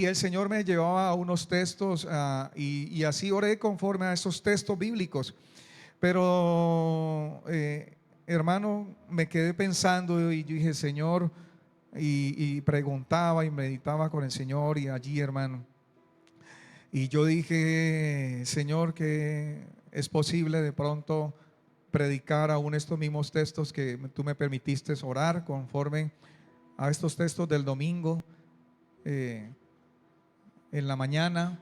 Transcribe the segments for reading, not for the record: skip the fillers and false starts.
Y el Señor me llevaba a unos textos y así oré conforme a esos textos bíblicos. Pero, hermano, me quedé pensando y yo dije, Señor, y preguntaba y meditaba con el Señor y allí, hermano. Y yo dije, Señor, que es posible de pronto predicar aún estos mismos textos que tú me permitiste orar conforme a estos textos del domingo eh, en la mañana.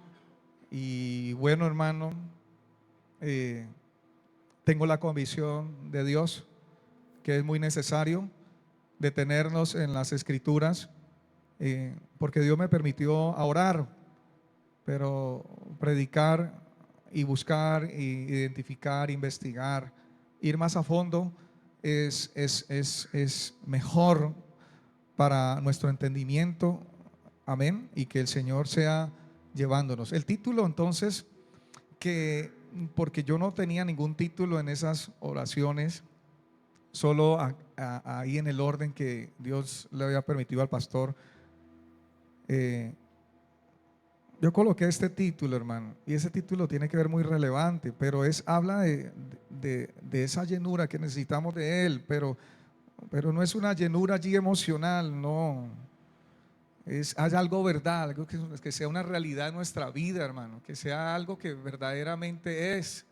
Y bueno, hermano, eh, tengo la convicción de Dios que es muy necesario detenernos en las escrituras, porque Dios me permitió orar, pero predicar y buscar, y identificar, investigar, ir más a fondo es mejor para nuestro entendimiento. Amén. Y que el Señor sea llevándonos. El título entonces, que porque yo no tenía ningún título en esas oraciones, solo ahí en el orden que Dios le había permitido al pastor, eh, yo coloqué este título, hermano, y ese título tiene que ver muy relevante, pero habla de esa llenura que necesitamos de Él, pero no es una llenura allí emocional, no. Hay algo verdad, algo que sea una realidad en nuestra vida, hermano, que sea algo que verdaderamente es,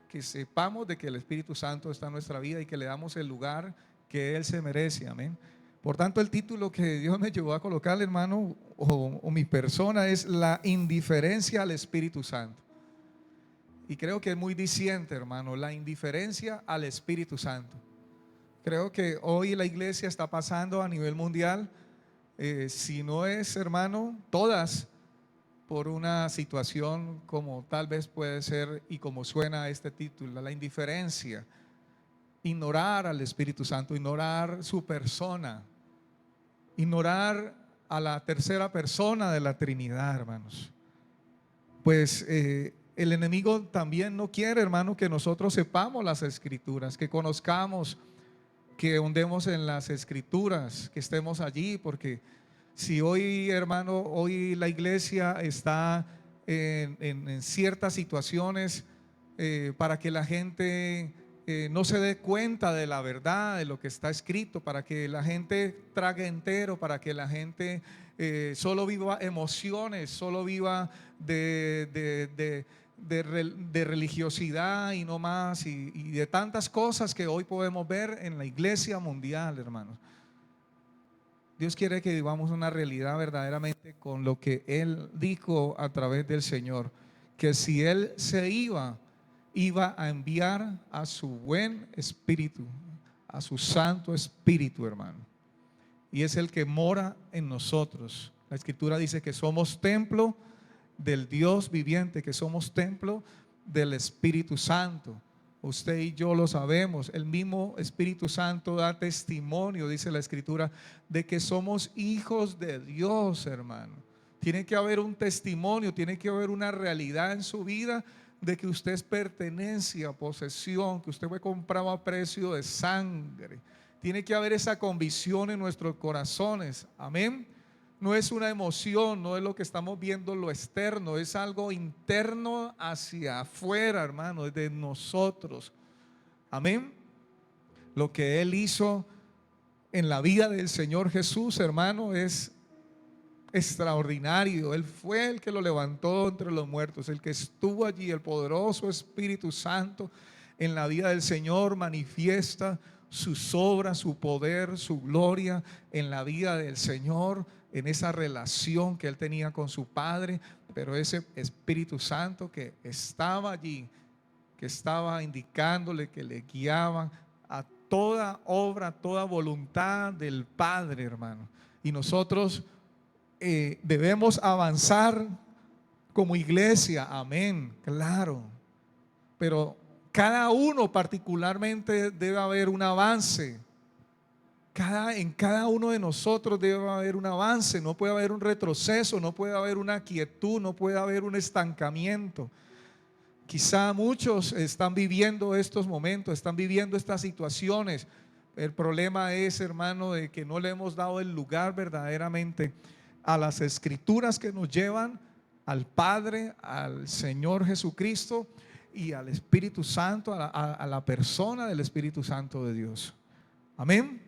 que sepamos de que el Espíritu Santo está en nuestra vida y que le damos el lugar que Él se merece, amén. Por tanto, el título que Dios me llevó a colocar, hermano, o mi persona, es la indiferencia al Espíritu Santo. Y creo que es muy diciente, hermano, la indiferencia al Espíritu Santo. Creo que hoy la iglesia está pasando a nivel mundial, si no es, hermano, todas, por una situación como tal vez puede ser y como suena este título, la indiferencia, ignorar al Espíritu Santo, ignorar su persona, ignorar a la tercera persona de la Trinidad, hermanos. Pues el enemigo también no quiere, hermano, que nosotros sepamos las escrituras, que conozcamos, que hundemos en las escrituras, que estemos allí, porque si hoy, hermano, hoy la iglesia está en ciertas situaciones, para que la gente no se dé cuenta de la verdad, de lo que está escrito, para que la gente trague entero, para que la gente solo viva emociones, solo viva de religiosidad y no más, y de tantas cosas que hoy podemos ver en la iglesia mundial, hermanos. Dios quiere que vivamos una realidad verdaderamente con lo que Él dijo a través del Señor, que si Él se iba a enviar a su buen espíritu, a su santo espíritu, hermano. Y es el que mora en nosotros. La escritura dice que somos templo del Dios viviente, que somos templo del Espíritu Santo. Usted y yo lo sabemos. El mismo Espíritu Santo da testimonio, dice la escritura, de que somos hijos de Dios, hermano. Tiene que haber un testimonio, tiene que haber una realidad en su vida de que usted es pertenencia, posesión, que usted fue comprado a precio de sangre. Tiene que haber esa convicción en nuestros corazones. Amén. No es una emoción, no es lo que estamos viendo lo externo, es algo interno hacia afuera, hermano, es de nosotros. Amén. Lo que Él hizo en la vida del Señor Jesús, hermano, es extraordinario. Él fue el que lo levantó entre los muertos, el que estuvo allí, el poderoso Espíritu Santo en la vida del Señor manifiesta sus obras, su poder, su gloria en la vida del Señor, en esa relación que Él tenía con su Padre. Pero ese Espíritu Santo que estaba allí, que estaba indicándole, que le guiaba a toda obra, a toda voluntad del Padre, hermano. Y nosotros debemos avanzar como iglesia, amén, claro, pero cada uno particularmente debe haber un avance. En cada uno de nosotros debe haber un avance, no puede haber un retroceso, no puede haber una quietud, no puede haber un estancamiento. Quizá muchos están viviendo estos momentos, están viviendo estas situaciones. El problema es, hermano, de que no le hemos dado el lugar verdaderamente a las escrituras que nos llevan al Padre, al Señor Jesucristo y al Espíritu Santo, a la persona del Espíritu Santo de Dios. Amén.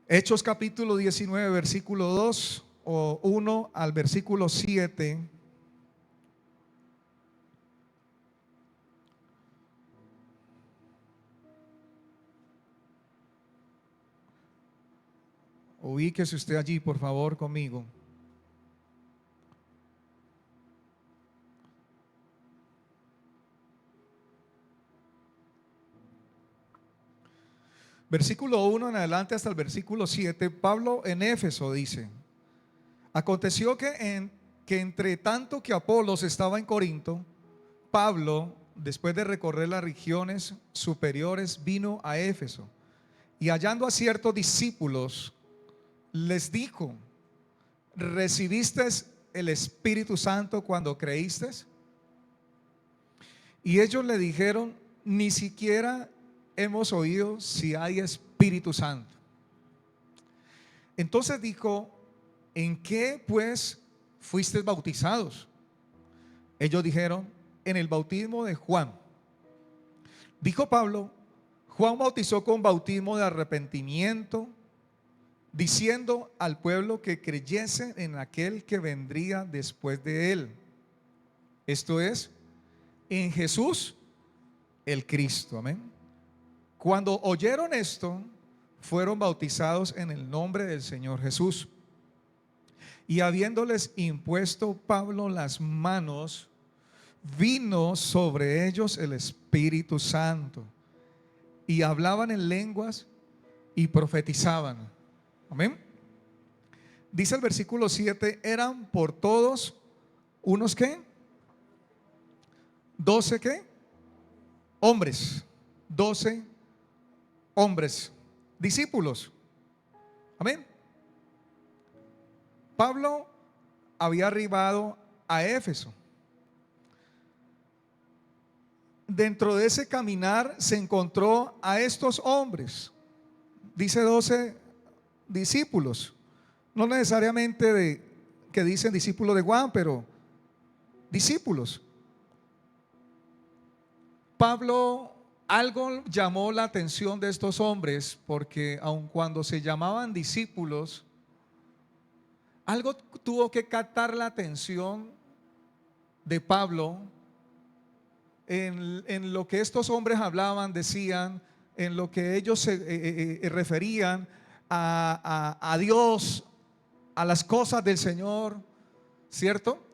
Hechos capítulo 19, versículo 2 o 1 al versículo 7. Ubíquese usted allí, por favor, conmigo. Versículo 1 en adelante hasta el versículo 7, Pablo en Éfeso dice: aconteció que entre tanto que Apolos estaba en Corinto, Pablo, después de recorrer las regiones superiores, vino a Éfeso, y hallando a ciertos discípulos, les dijo: ¿recibiste el Espíritu Santo cuando creíste? Y ellos le dijeron: ni siquiera hemos oído si hay Espíritu Santo. Entonces dijo: ¿en qué pues fuisteis bautizados? Ellos dijeron: en el bautismo de Juan. Dijo Pablo: Juan bautizó con bautismo de arrepentimiento, diciendo al pueblo que creyese en aquel que vendría después de él, esto es, en Jesús el Cristo. Amén. Cuando oyeron esto, fueron bautizados en el nombre del Señor Jesús. Y habiéndoles impuesto Pablo las manos, vino sobre ellos el Espíritu Santo, y hablaban en lenguas y profetizaban. Amén. Dice el versículo 7: eran por todos unos ¿qué? 12 ¿qué? Hombres. 12 hombres, discípulos. Amén. Pablo había arribado a Éfeso. Dentro de ese caminar se encontró a estos hombres. Dice 12 discípulos. No necesariamente que dicen discípulos de Juan, pero discípulos. Pablo, algo llamó la atención de estos hombres, porque aun cuando se llamaban discípulos, algo tuvo que captar la atención de Pablo en lo que estos hombres hablaban, decían, en lo que ellos se referían a Dios, a las cosas del Señor, ¿cierto?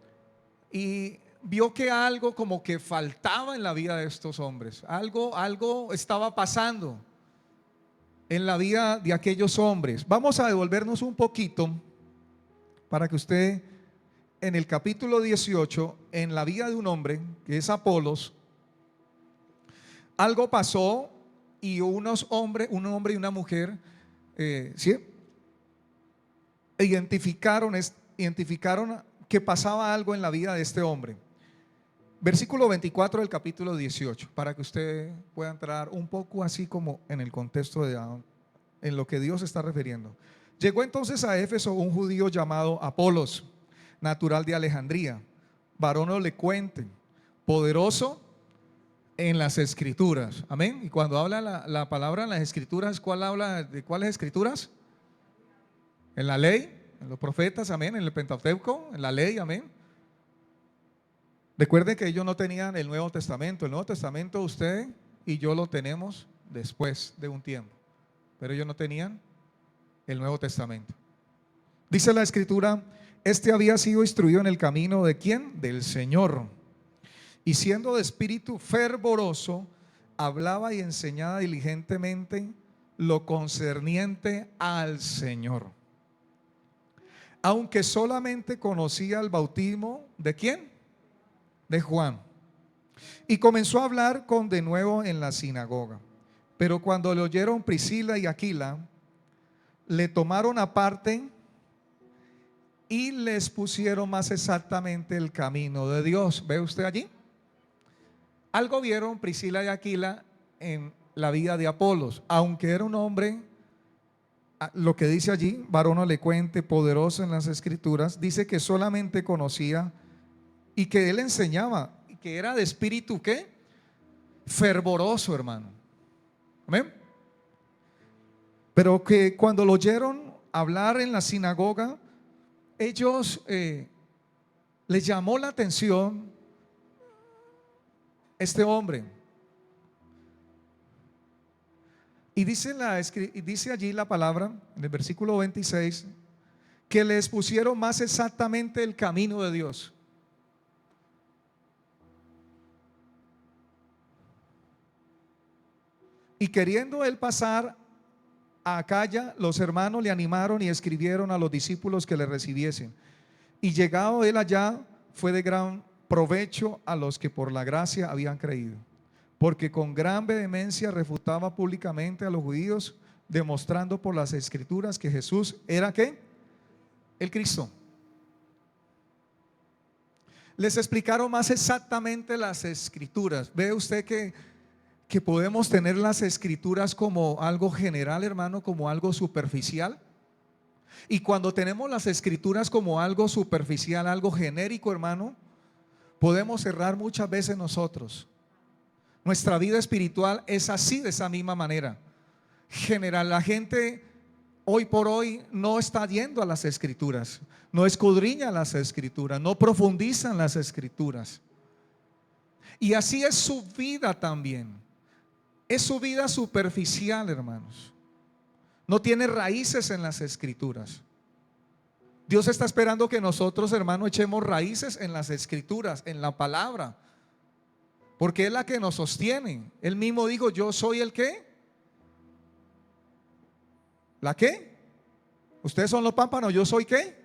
Y vio que algo como que faltaba en la vida de estos hombres. Algo estaba pasando en la vida de aquellos hombres. Vamos a devolvernos un poquito para que usted, en el capítulo 18, en la vida de un hombre que es Apolos, algo pasó y un hombre y una mujer ¿sí? identificaron que pasaba algo en la vida de este hombre. Versículo 24 del capítulo 18, para que usted pueda entrar un poco así como en el contexto en lo que Dios está refiriendo. Llegó entonces a Éfeso un judío llamado Apolos, natural de Alejandría, varón elocuente, poderoso en las escrituras. Amén. Y cuando habla la palabra en las escrituras, ¿cuál habla de cuáles escrituras? En la ley, en los profetas, amén, en el Pentateuco, en la ley, amén. Recuerden que ellos no tenían el Nuevo Testamento. El Nuevo Testamento usted y yo lo tenemos después de un tiempo, pero ellos no tenían el Nuevo Testamento. Dice la escritura: este había sido instruido en el camino ¿de quién? Del Señor, y siendo de espíritu fervoroso, hablaba y enseñaba diligentemente lo concerniente al Señor, aunque solamente conocía el bautismo ¿de quién? De Juan. Y comenzó a hablar con denuedo en la sinagoga. Pero cuando le oyeron Priscila y Aquila, le tomaron aparte y les pusieron más exactamente el camino de Dios. ¿Ve usted allí? Algo vieron Priscila y Aquila en la vida de Apolos, aunque era un hombre lo que dice allí, varón elocuente, poderoso en las escrituras, dice que solamente conocía y que él enseñaba, y que era de espíritu, ¿qué? Fervoroso, hermano. Amén. Pero que cuando lo oyeron hablar en la sinagoga, ellos les llamó la atención este hombre. Y dice allí la palabra, en el versículo 26, que les pusieron más exactamente el camino de Dios. Y queriendo él pasar a Acaya, los hermanos le animaron y escribieron a los discípulos que le recibiesen. Y llegado él allá, fue de gran provecho a los que por la gracia habían creído, porque con gran vehemencia refutaba públicamente a los judíos, demostrando por las escrituras que Jesús era ¿qué? El Cristo. Les explicaron más exactamente las escrituras. Ve usted que podemos tener las escrituras como algo general, hermano, como algo superficial. Y cuando tenemos las escrituras como algo superficial, algo genérico, hermano, podemos errar muchas veces nosotros. Nuestra vida espiritual es así, de esa misma manera. General, la gente hoy por hoy no está yendo a las escrituras, no escudriña las escrituras, no profundiza en las escrituras. Y así es su vida también. Es su vida superficial, hermanos. No tiene raíces en las escrituras. Dios está esperando que nosotros, hermanos, echemos raíces en las escrituras, en la palabra, porque es la que nos sostiene. Él mismo dijo: yo soy el ¿qué? ¿La qué? Ustedes son los pámpanos, yo soy ¿qué?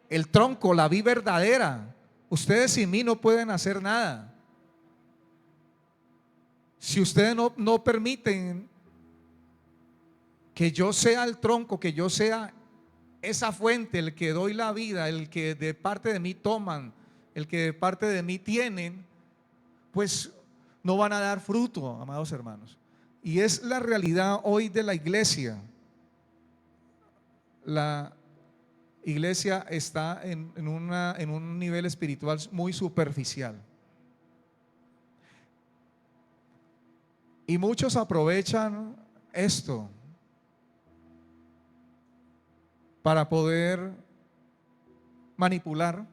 El tronco, la vid verdadera. Ustedes sin mí no pueden hacer nada. Si ustedes no permiten que yo sea el tronco, que yo sea esa fuente, el que doy la vida, el que de parte de mí toman, el que de parte de mí tienen, pues no van a dar fruto, amados hermanos. Y es la realidad hoy de la iglesia. La iglesia está en un nivel espiritual muy superficial. Y muchos aprovechan esto para poder manipular,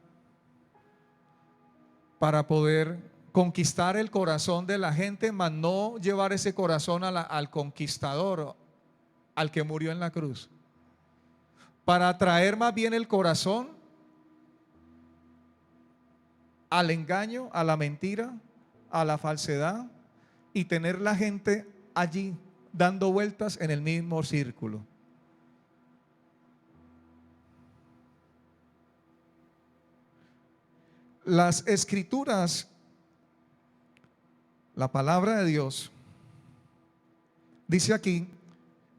para poder conquistar el corazón de la gente, mas no llevar ese corazón al conquistador, al que murió en la cruz. Para atraer más bien el corazón al engaño, a la mentira, a la falsedad, y tener la gente allí dando vueltas en el mismo círculo. Las escrituras, la palabra de Dios, dice aquí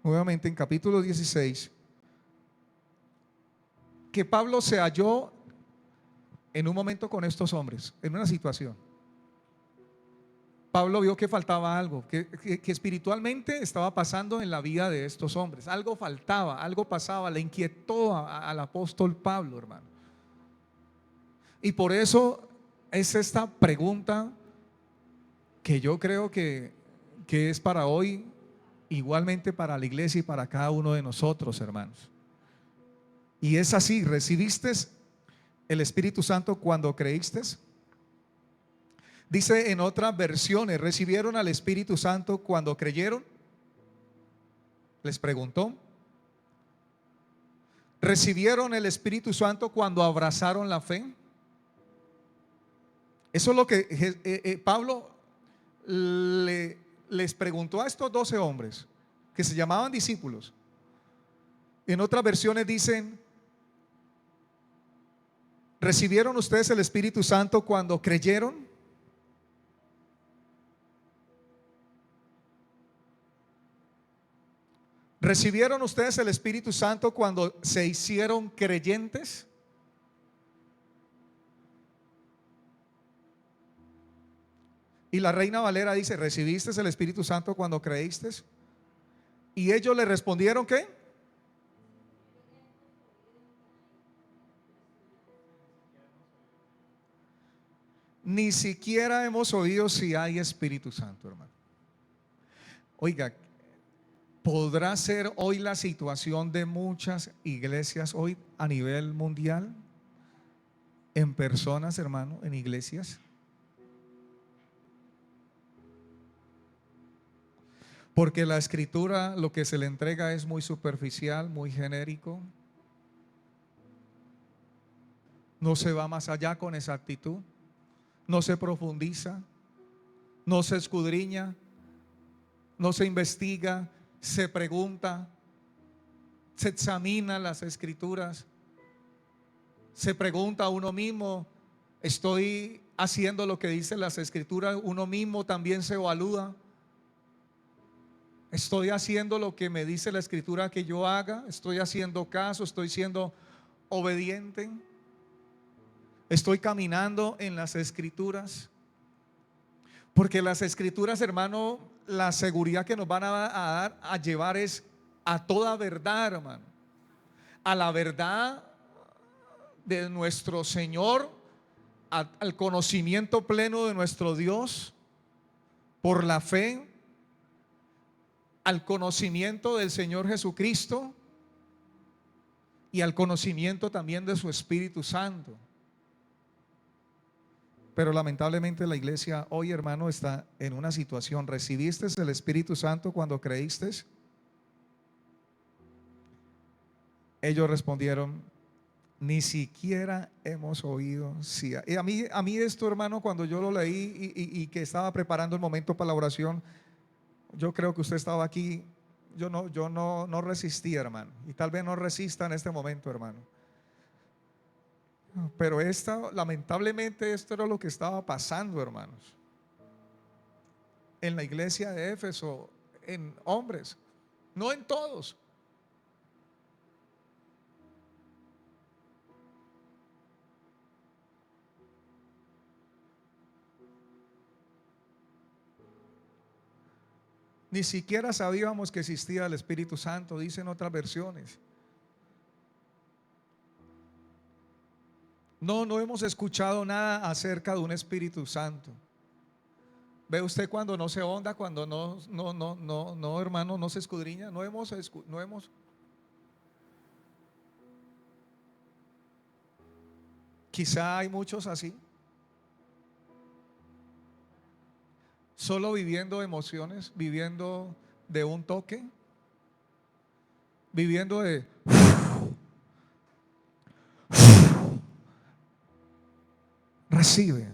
nuevamente en capítulo 16 que Pablo se halló en un momento con estos hombres, en una situación. Pablo vio que faltaba algo, que espiritualmente estaba pasando en la vida de estos hombres. Algo faltaba, algo pasaba, le inquietó al apóstol Pablo, hermano. Y por eso es esta pregunta que yo creo que es para hoy, igualmente para la iglesia y para cada uno de nosotros, hermanos. Y es así: ¿recibiste el Espíritu Santo cuando creíste? Dice en otras versiones: ¿recibieron al Espíritu Santo cuando creyeron? Les preguntó. ¿Recibieron el Espíritu Santo cuando abrazaron la fe? Eso es lo que Pablo les preguntó a estos 12 hombres que se llamaban discípulos. En otras versiones dicen: ¿recibieron ustedes el Espíritu Santo cuando creyeron? ¿Recibieron ustedes el Espíritu Santo cuando se hicieron creyentes? Y la Reina Valera dice: ¿recibiste el Espíritu Santo cuando creíste? Y ellos le respondieron, ¿qué? Ni siquiera hemos oído si hay Espíritu Santo, hermano. Oiga, ¿podrá ser hoy la situación de muchas iglesias hoy a nivel mundial? En personas, hermano, en iglesias. Porque la escritura lo que se le entrega es muy superficial, muy genérico. No se va más allá con esa actitud. No se profundiza, no se escudriña, no se investiga, se pregunta, se examina las escrituras, se pregunta a uno mismo, ¿estoy haciendo lo que dicen las escrituras? Uno mismo también se evalúa. ¿Estoy haciendo lo que me dice la escritura que yo haga? ¿Estoy haciendo caso? ¿Estoy siendo obediente? ¿Estoy caminando en las escrituras? Porque las escrituras, hermano, la seguridad que nos van a dar, a llevar es a toda verdad, hermano. A la verdad de nuestro Señor, al conocimiento pleno de nuestro Dios, por la fe, al conocimiento del Señor Jesucristo y al conocimiento también de su Espíritu Santo. Pero lamentablemente la iglesia hoy, hermano, está en una situación. ¿Recibiste el Espíritu Santo cuando creíste? Ellos respondieron, ni siquiera hemos oído. Sí. Y a mí esto, hermano, cuando yo lo leí y que estaba preparando el momento para la oración, yo creo que usted estaba aquí. Yo no resistí, hermano. Y tal vez no resista en este momento, hermano. Pero lamentablemente esto era lo que estaba pasando, hermanos, en la iglesia de Éfeso, en hombres, no en todos. Ni siquiera sabíamos que existía el Espíritu Santo, dicen otras versiones. No hemos escuchado nada acerca de un Espíritu Santo. Ve usted cuando no se honda, cuando no, hermano, no se escudriña. No hemos. Quizá hay muchos así, solo viviendo emociones, viviendo de un toque, viviendo de recibe.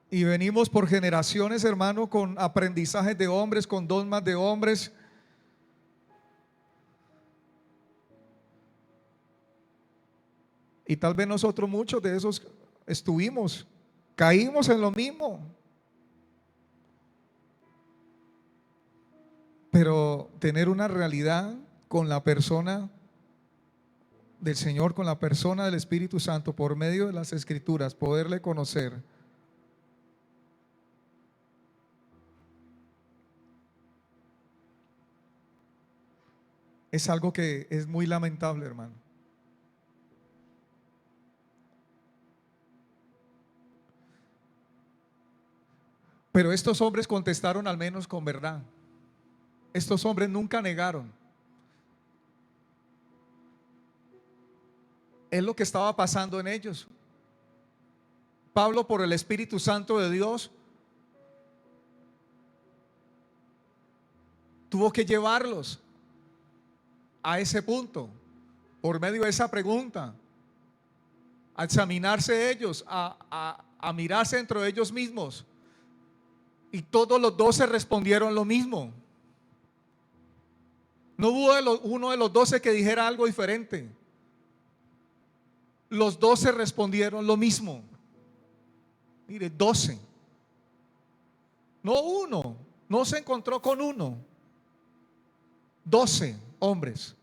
Y venimos por generaciones, hermano, con aprendizajes de hombres, con dogmas de hombres. Y tal vez nosotros muchos de esos caímos en lo mismo. Pero tener una realidad con la persona del Señor, con la persona del Espíritu Santo, por medio de las Escrituras, poderle conocer, es algo que es muy lamentable, hermano. Pero estos hombres contestaron al menos con verdad. Estos hombres nunca negaron. Es lo que estaba pasando en ellos. Pablo, por el Espíritu Santo de Dios, tuvo que llevarlos a ese punto, por medio de esa pregunta, a examinarse ellos, a mirarse dentro de ellos mismos. Y todos los 12 respondieron lo mismo. No hubo uno de los 12 que dijera algo diferente. Los 12 respondieron lo mismo. Mire, 12. No uno, no se encontró con uno. 12 hombres.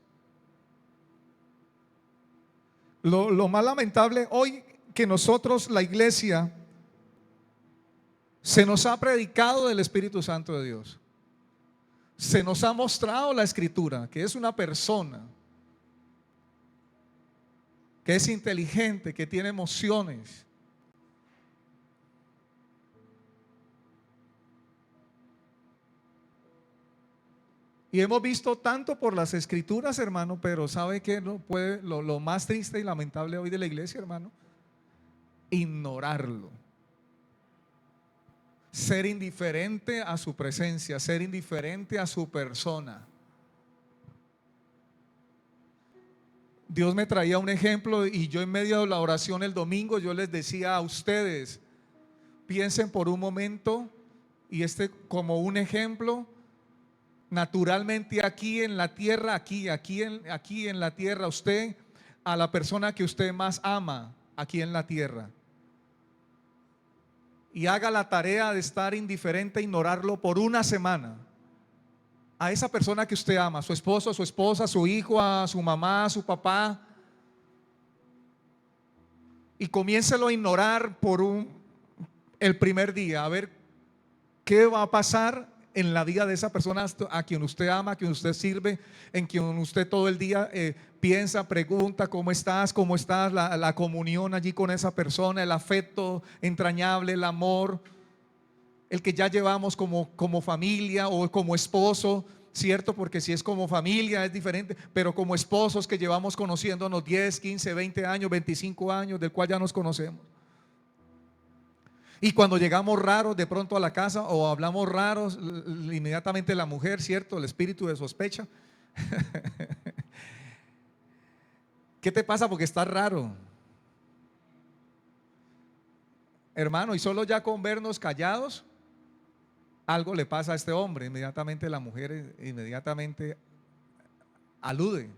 Lo más lamentable hoy que nosotros, la iglesia, se nos ha predicado del Espíritu Santo de Dios. Se nos ha mostrado la Escritura, que es una persona, que es inteligente, que tiene emociones. Y hemos visto tanto por las Escrituras, hermano, pero ¿sabe qué no puede, lo más triste y lamentable hoy de la iglesia, hermano? Ignorarlo. Ser indiferente a su presencia, ser indiferente a su persona. Dios me traía un ejemplo y yo en medio de la oración el domingo yo les decía a ustedes, piensen por un momento y como un ejemplo, naturalmente aquí en la tierra, aquí en la tierra, usted a la persona que usted más ama aquí en la tierra, y haga la tarea de estar indiferente, ignorarlo por una semana. A esa persona que usted ama, a su esposo, a su esposa, a su hijo, a su mamá, a su papá, y comiéncelo a ignorar el primer día, a ver qué va a pasar en la vida de esa persona a quien usted ama, a quien usted sirve, en quien usted todo el día piensa, pregunta cómo estás, la comunión allí con esa persona, el afecto entrañable, el amor, el que ya llevamos como familia o como esposo, ¿cierto? Porque si es como familia es diferente, pero como esposos que llevamos conociéndonos 10, 15, 20 años, 25 años, del cual ya nos conocemos. Y cuando llegamos raros de pronto a la casa o hablamos raros, inmediatamente la mujer, ¿cierto? El espíritu de sospecha. ¿Qué te pasa porque estás raro? Hermano, y solo ya con vernos callados, algo le pasa a este hombre. Inmediatamente la mujer inmediatamente alude.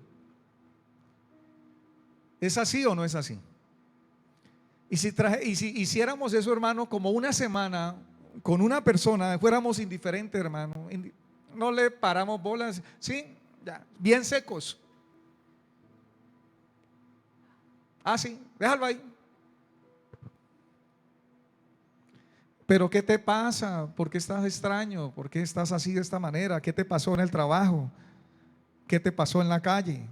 ¿Es así o no es así? Y si hiciéramos eso, hermano, como una semana con una persona, fuéramos indiferentes, hermano, no le paramos bolas, sí, ya, bien secos. Ah, sí, déjalo ahí. Pero ¿qué te pasa? ¿Por qué estás extraño? ¿Por qué estás así de esta manera? ¿Qué te pasó en el trabajo? ¿Qué te pasó en la calle?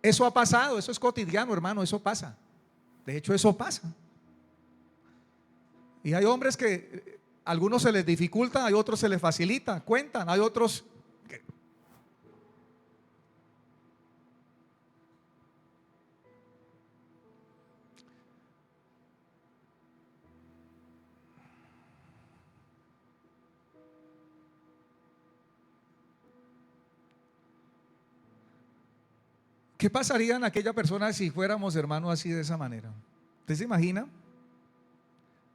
Eso ha pasado, eso es cotidiano, hermano, eso pasa. De hecho, eso pasa. Y hay hombres que a algunos se les dificulta, hay otros se les facilita, cuentan, hay otros. ¿Qué pasaría en aquella persona si fuéramos hermanos así de esa manera? ¿Usted se imagina?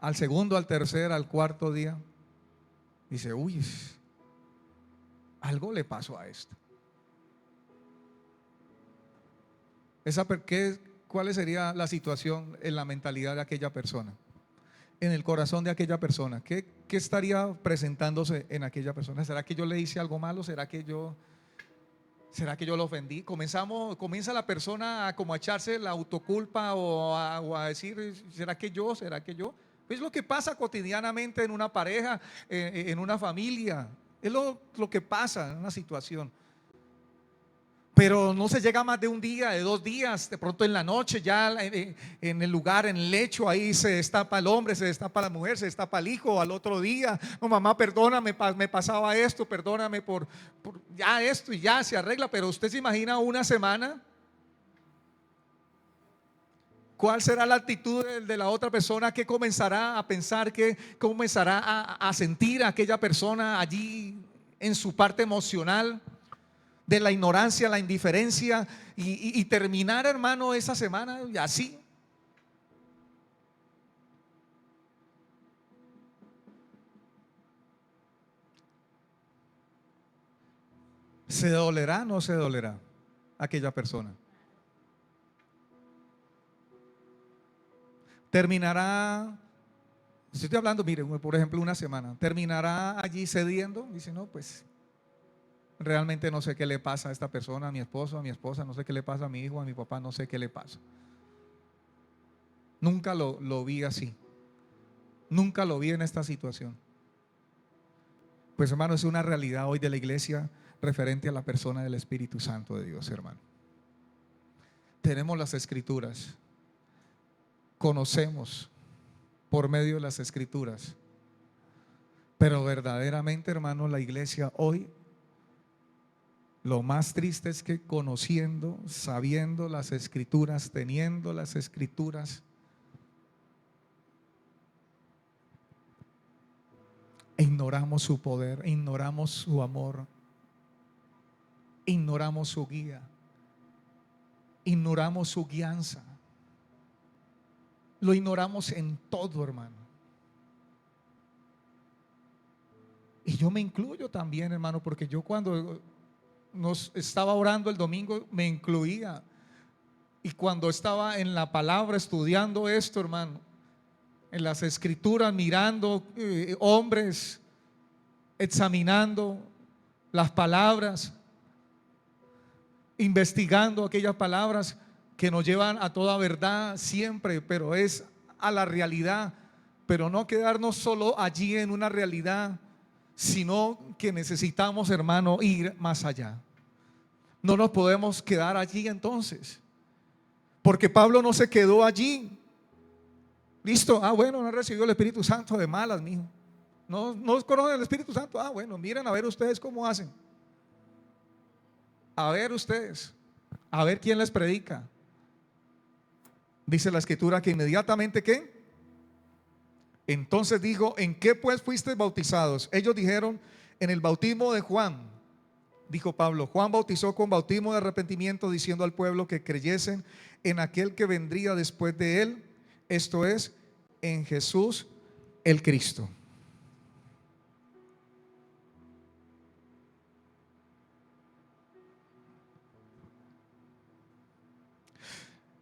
Al segundo, al tercer, al cuarto día, dice, uy, algo le pasó a esto. ¿Cuál sería la situación en la mentalidad de aquella persona? En el corazón de aquella persona. ¿Qué estaría presentándose en aquella persona? ¿Será que yo le hice algo malo? ¿Será que yo lo ofendí? Comienza la persona a como a echarse la autoculpa o a decir, ¿será que yo? ¿Será que yo? Es lo que pasa cotidianamente en una pareja, en una familia. Es lo que pasa en una situación. Pero no se llega más de un día, de 2 días, de pronto en la noche, ya en el lugar, en el lecho, ahí se destapa el hombre, se destapa la mujer, se destapa el hijo. Al otro día, no, mamá, perdóname, me pasaba esto, perdóname por ya esto, y ya se arregla. Pero usted se imagina una semana, ¿cuál será la actitud de la otra persona? ¿Qué comenzará a pensar? ¿Qué comenzará a sentir aquella persona allí en su parte emocional? De la ignorancia, la indiferencia, y terminar, hermano, esa semana y así. ¿Se dolerá o no se dolerá aquella persona? Terminará, si estoy hablando, mire, por ejemplo, una semana, terminará allí cediendo, dice, no, pues realmente no sé qué le pasa a esta persona, a mi esposo, a mi esposa, no sé qué le pasa a mi hijo, a mi papá, no sé qué le pasa. Nunca lo vi así. Nunca lo vi en esta situación. Pues hermano, es una realidad hoy de la iglesia referente a la persona del Espíritu Santo de Dios, hermano. Tenemos las escrituras, conocemos por medio de las escrituras, pero verdaderamente, hermano, la iglesia hoy, lo más triste es que conociendo, sabiendo las escrituras, teniendo las escrituras, ignoramos su poder, ignoramos su amor, ignoramos su guía, ignoramos su guianza. Lo ignoramos en todo, hermano. Y yo me incluyo también, hermano, porque yo cuando nos estaba orando el domingo me incluía. Y cuando estaba en la palabra estudiando esto, hermano, en las escrituras, mirando hombres, examinando las palabras, investigando aquellas palabras que nos llevan a toda verdad siempre, pero es a la realidad, pero no quedarnos solo allí en una realidad, sino que necesitamos, hermano, ir más allá. No nos podemos quedar allí entonces, porque Pablo no se quedó allí. Listo, bueno, no recibió el Espíritu Santo, de malas, mijo. No conocen el Espíritu Santo. Bueno, miren a ver ustedes cómo hacen. A ver ustedes, a ver quién les predica. Dice la escritura que inmediatamente, ¿qué? Entonces dijo: ¿en qué pues fuisteis bautizados? Ellos dijeron: en el bautismo de Juan. Dijo Pablo: Juan bautizó con bautismo de arrepentimiento, diciendo al pueblo que creyesen en aquel que vendría después de él, esto es, en Jesús el Cristo.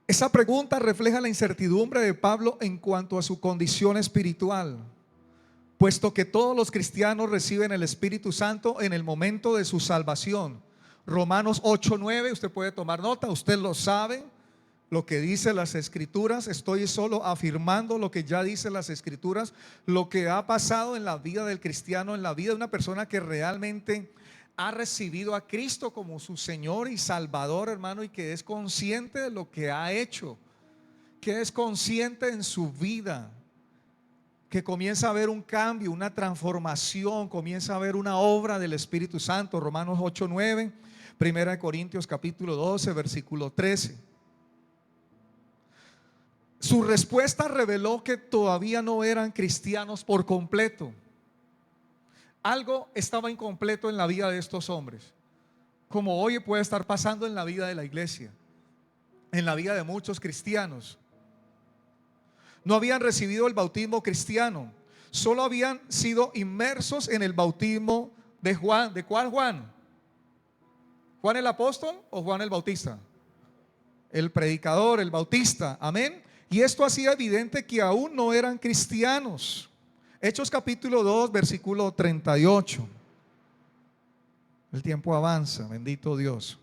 Esa pregunta refleja la incertidumbre de Pablo en cuanto a su condición espiritual, puesto que todos los cristianos reciben el Espíritu Santo en el momento de su salvación. Romanos 8:9, usted puede tomar nota, usted lo sabe, lo que dice las escrituras. Estoy solo afirmando lo que ya dice las escrituras, lo que ha pasado en la vida del cristiano, en la vida de una persona que realmente ha recibido a Cristo como su Señor y Salvador, hermano, y que es consciente de lo que ha hecho, que es consciente en su vida, que comienza a ver un cambio, una transformación, comienza a ver una obra del Espíritu Santo. Romanos 8:9, 1 Corintios capítulo 12, versículo 13. Su respuesta reveló que todavía no eran cristianos por completo. Algo estaba incompleto en la vida de estos hombres, como hoy puede estar pasando en la vida de la iglesia, en la vida de muchos cristianos. No habían recibido el bautismo cristiano, solo habían sido inmersos en el bautismo de Juan. ¿De cuál Juan? ¿Juan el apóstol o Juan el bautista? El predicador, el bautista, amén. Y esto hacía evidente que aún no eran cristianos. Hechos capítulo 2, versículo 38. El tiempo avanza, bendito Dios.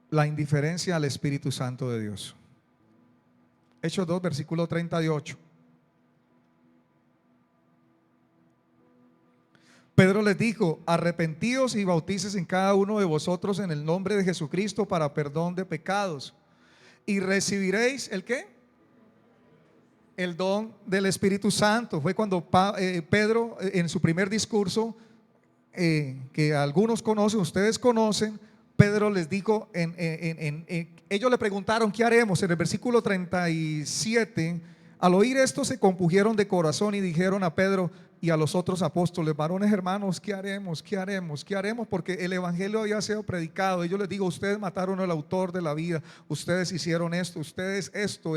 La indiferencia al Espíritu Santo de Dios. Hechos 2, versículo 38. Pedro les dijo: arrepentíos y bautícese en cada uno de vosotros en el nombre de Jesucristo para perdón de pecados, y recibiréis ¿el qué? El don del Espíritu Santo. Fue cuando Pedro, en su primer discurso, que algunos conocen, ustedes conocen, Pedro les dijo, ellos le preguntaron: ¿qué haremos? En el versículo 37, al oír esto se compungieron de corazón y dijeron a Pedro y a los otros apóstoles: varones hermanos, ¿qué haremos? ¿Qué haremos? ¿Qué haremos? Porque el evangelio había sido predicado. Yo les digo: ustedes mataron al autor de la vida, ustedes hicieron esto, ustedes esto,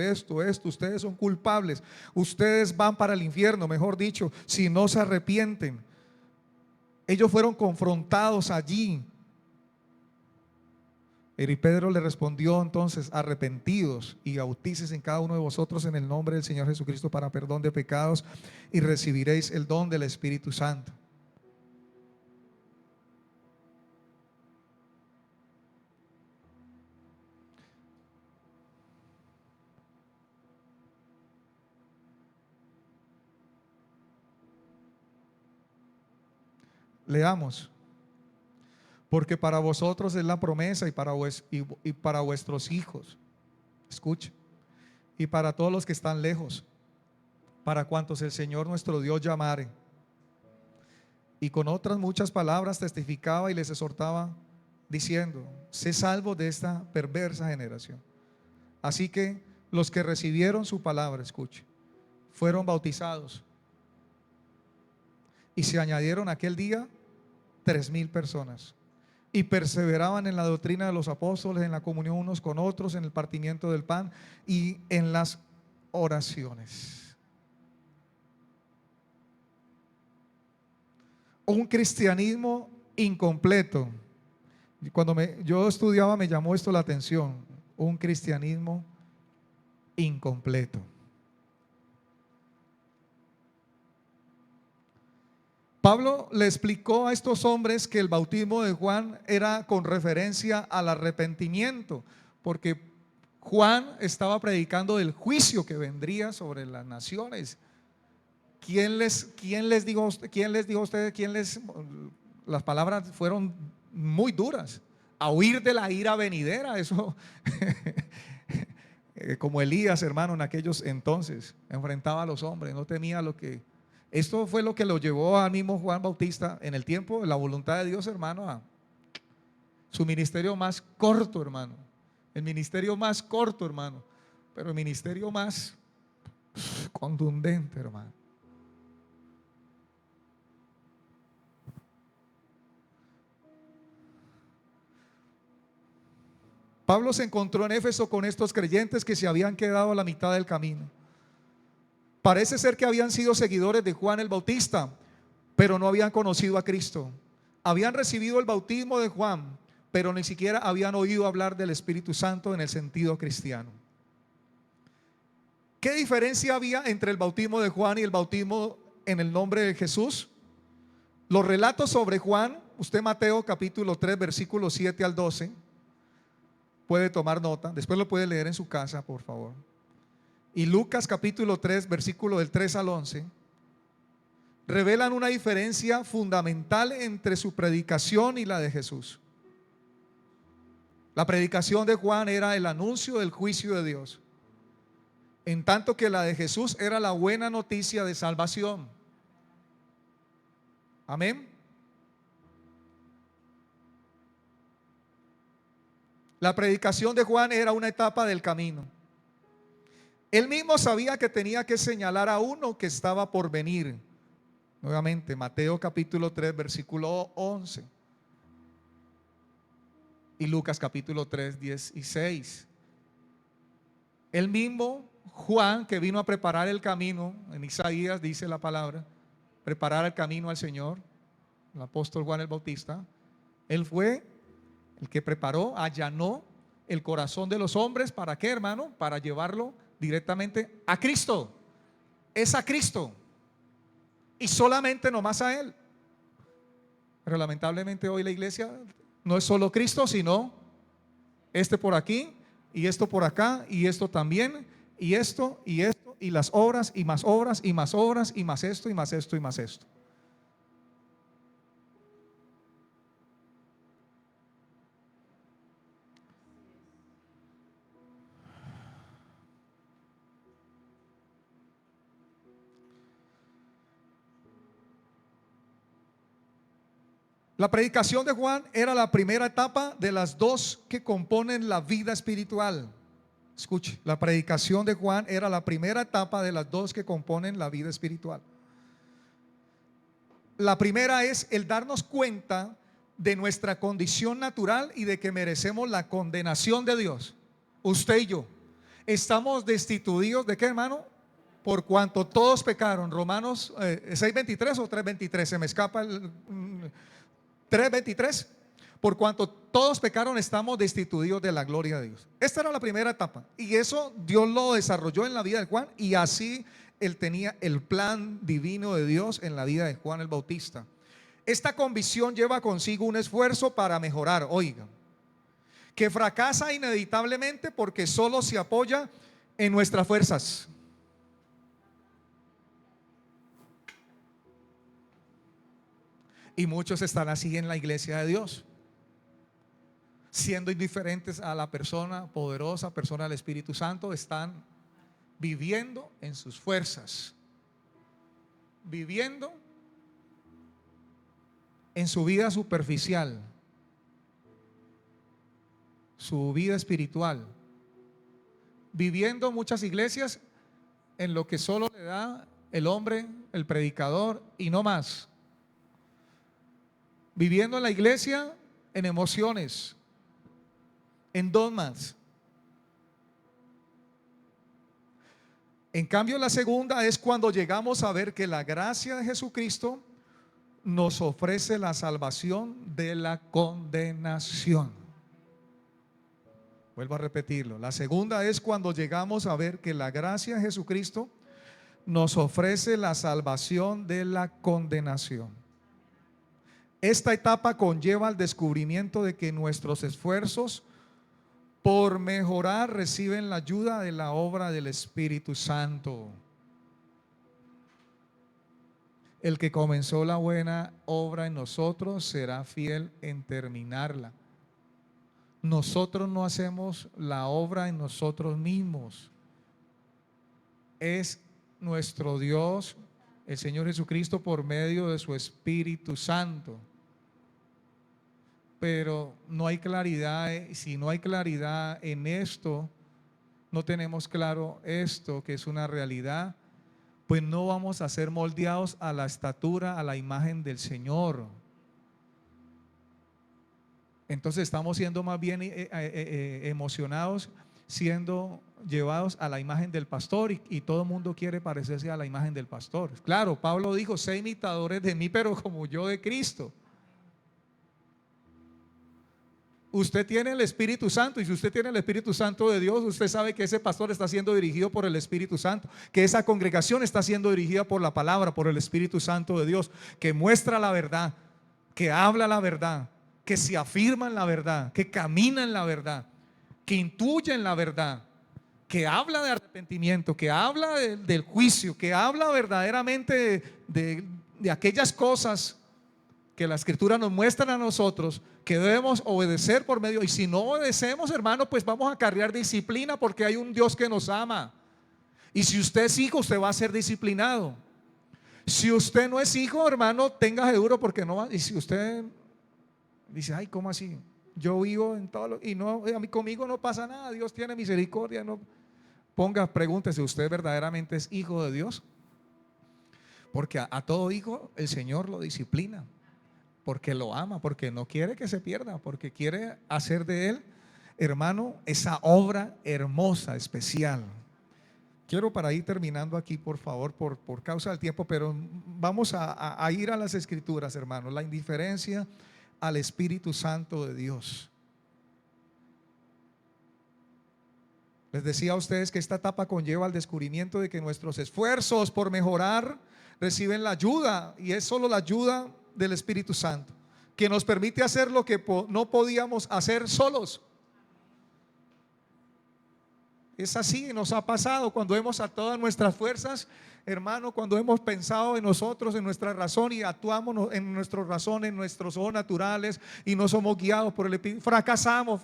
ustedes son culpables, ustedes van para el infierno, mejor dicho, si no se arrepienten. Ellos fueron confrontados allí. Y Pedro le respondió entonces: arrepentidos y bautícense en cada uno de vosotros en el nombre del Señor Jesucristo para perdón de pecados, y recibiréis el don del Espíritu Santo. Leamos. Porque para vosotros es la promesa y para vuestros hijos. Escuche. Y para todos los que están lejos, para cuantos el Señor nuestro Dios llamare. Y con otras muchas palabras testificaba y les exhortaba, diciendo: sé salvo de esta perversa generación. Así que los que recibieron su palabra, escuche, fueron bautizados, y se añadieron aquel día 3,000 personas, y perseveraban en la doctrina de los apóstoles, en la comunión unos con otros, en el partimiento del pan y en las oraciones. Un cristianismo incompleto. Cuando yo estudiaba me llamó esto la atención. Un cristianismo incompleto. Pablo le explicó a estos hombres que el bautismo de Juan era con referencia al arrepentimiento, porque Juan estaba predicando del juicio que vendría sobre las naciones. ¿Quién les dijo a ustedes? Las palabras fueron muy duras. A huir de la ira venidera, eso como Elías, hermano, en aquellos entonces enfrentaba a los hombres, no temía lo que. Esto fue lo que lo llevó al mismo Juan Bautista en el tiempo de la voluntad de Dios, hermano, a su ministerio más corto, hermano. El ministerio más corto, hermano, pero el ministerio más contundente, hermano. Pablo se encontró en Éfeso con estos creyentes que se habían quedado a la mitad del camino. Parece ser que habían sido seguidores de Juan el Bautista, pero no habían conocido a Cristo. Habían recibido el bautismo de Juan, pero ni siquiera habían oído hablar del Espíritu Santo en el sentido cristiano. ¿Qué diferencia había entre el bautismo de Juan y el bautismo en el nombre de Jesús? Los relatos sobre Juan, usted Mateo capítulo 3 versículos 7 al 12, puede tomar nota, después lo puede leer en su casa, por favor. Y Lucas capítulo 3 versículo del 3 al 11 revelan una diferencia fundamental entre su predicación y la de Jesús. La predicación de Juan era el anuncio del juicio de Dios, en tanto que la de Jesús era la buena noticia de salvación. Amén. La predicación de Juan era una etapa del camino. Él mismo sabía que tenía que señalar a uno que estaba por venir. Nuevamente, Mateo capítulo 3, versículo 11. Y Lucas capítulo 3, 16. El mismo Juan que vino a preparar el camino, en Isaías dice la palabra, preparar el camino al Señor, el apóstol Juan el Bautista. Él fue el que preparó, allanó el corazón de los hombres. ¿Para qué, hermano? Para llevarlo directamente a Cristo. Es a Cristo y solamente nomás a Él. Pero lamentablemente hoy la iglesia no es solo Cristo, sino este por aquí y esto por acá y esto también y esto y las obras y más obras y más obras y más esto y más esto y más esto. La predicación de Juan era la primera etapa de las dos que componen la vida espiritual. Escuche, la predicación de Juan era la primera etapa de las dos que componen la vida espiritual. La primera es el darnos cuenta de nuestra condición natural y de que merecemos la condenación de Dios. Usted y yo estamos destituidos de ¿qué, hermano? Por cuanto todos pecaron. Romanos 6:23 o 3:23, se me escapa el 3:23. Por cuanto todos pecaron, estamos destituidos de la gloria de Dios. Esta era la primera etapa, y eso Dios lo desarrolló en la vida de Juan, y así él tenía el plan divino de Dios en la vida de Juan el Bautista. Esta convicción lleva consigo un esfuerzo para mejorar, oigan, que fracasa inevitablemente porque solo se apoya en nuestras fuerzas. Y muchos están así en la iglesia de Dios, siendo indiferentes a la persona poderosa, persona del Espíritu Santo. Están viviendo en sus fuerzas, viviendo en su vida superficial, su vida espiritual, viviendo muchas iglesias en lo que solo le da el hombre, el predicador y no más. Viviendo en la iglesia en emociones, en dogmas. En cambio, la segunda es cuando llegamos a ver que la gracia de Jesucristo nos ofrece la salvación de la condenación. Vuelvo a repetirlo. La segunda es cuando llegamos a ver que la gracia de Jesucristo nos ofrece la salvación de la condenación. Esta etapa conlleva el descubrimiento de que nuestros esfuerzos por mejorar reciben la ayuda de la obra del Espíritu Santo. El que comenzó la buena obra en nosotros será fiel en terminarla. Nosotros no hacemos la obra en nosotros mismos. Es nuestro Dios, el Señor Jesucristo, por medio de su Espíritu Santo. Pero no hay claridad. Si no hay claridad en esto, no tenemos claro esto que es una realidad, pues no vamos a ser moldeados a la estatura, a la imagen del Señor. Entonces estamos siendo más bien emocionados, siendo llevados a la imagen del pastor, y todo el mundo quiere parecerse a la imagen del pastor. Claro, Pablo dijo: sé imitadores de mí, pero como yo de Cristo. Usted tiene el Espíritu Santo, y si usted tiene el Espíritu Santo de Dios, usted sabe que ese pastor está siendo dirigido por el Espíritu Santo, que esa congregación está siendo dirigida por la palabra, por el Espíritu Santo de Dios, que muestra la verdad, que habla la verdad, que se afirma en la verdad, que camina en la verdad, que intuye en la verdad, que habla de arrepentimiento, que habla del juicio, que habla verdaderamente de aquellas cosas que la Escritura nos muestra a nosotros que debemos obedecer por medio. Y si no obedecemos, hermano, pues vamos a acarrear disciplina, porque hay un Dios que nos ama. Y si usted es hijo, usted va a ser disciplinado. Si usted no es hijo, hermano, téngase duro, porque no va. Y si usted dice: ay, ¿cómo así? Yo vivo en todo y no, a mí, conmigo no pasa nada, Dios tiene misericordia. No, pregúntese: ¿usted verdaderamente es hijo de Dios? Porque a todo hijo el Señor lo disciplina, porque lo ama, porque no quiere que se pierda, porque quiere hacer de él, hermano, esa obra hermosa, especial. Quiero, para ir terminando aquí, por favor, por causa del tiempo, pero vamos a ir a las Escrituras, hermanos. La indiferencia al Espíritu Santo de Dios. Les decía a ustedes que esta etapa conlleva el descubrimiento de que nuestros esfuerzos por mejorar reciben la ayuda, y es solo la ayuda del Espíritu Santo, que nos permite hacer lo que no podíamos hacer solos. Es así, nos ha pasado cuando hemos a todas nuestras fuerzas, hermano, cuando hemos pensado en nosotros, en nuestra razón, y actuamos en nuestra razón, en nuestros ojos naturales, y no somos guiados por el Espíritu. Fracasamos,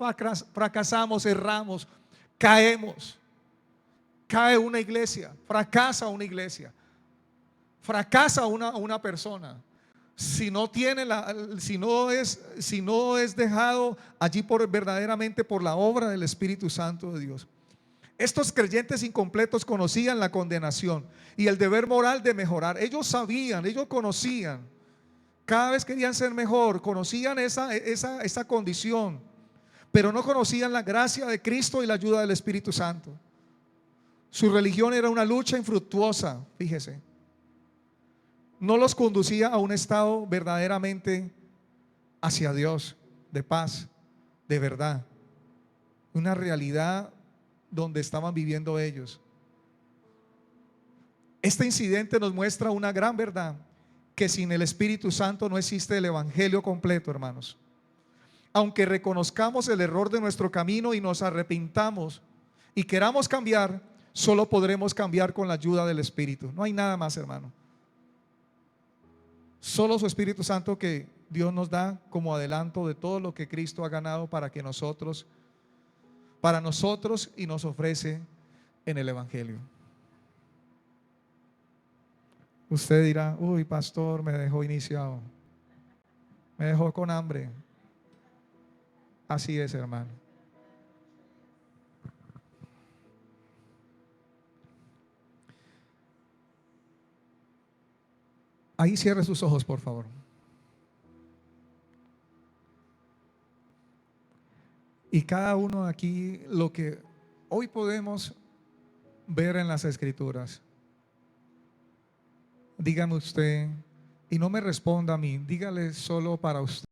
erramos, caemos. Cae una iglesia, fracasa una iglesia, fracasa una persona. Si no es dejado allí verdaderamente por la obra del Espíritu Santo de Dios. Estos creyentes incompletos conocían la condenación y el deber moral de mejorar. Ellos sabían, ellos conocían, cada vez querían ser mejor, conocían esa condición, pero no conocían la gracia de Cristo y la ayuda del Espíritu Santo. Su religión era una lucha infructuosa, fíjese. No los conducía a un estado verdaderamente hacia Dios, de paz, de verdad, una realidad donde estaban viviendo ellos. Este incidente nos muestra una gran verdad: que sin el Espíritu Santo no existe el evangelio completo, hermanos. Aunque reconozcamos el error de nuestro camino y nos arrepintamos y queramos cambiar, solo podremos cambiar con la ayuda del Espíritu. No hay nada más, hermano. Solo su Espíritu Santo que Dios nos da como adelanto de todo lo que Cristo ha ganado para nosotros y nos ofrece en el Evangelio. Usted dirá, uy, pastor, me dejó iniciado, me dejó con hambre. Así es, hermano. Ahí cierre sus ojos, por favor. Y cada uno aquí, lo que hoy podemos ver en las Escrituras, dígame usted, y no me responda a mí, dígale solo para usted.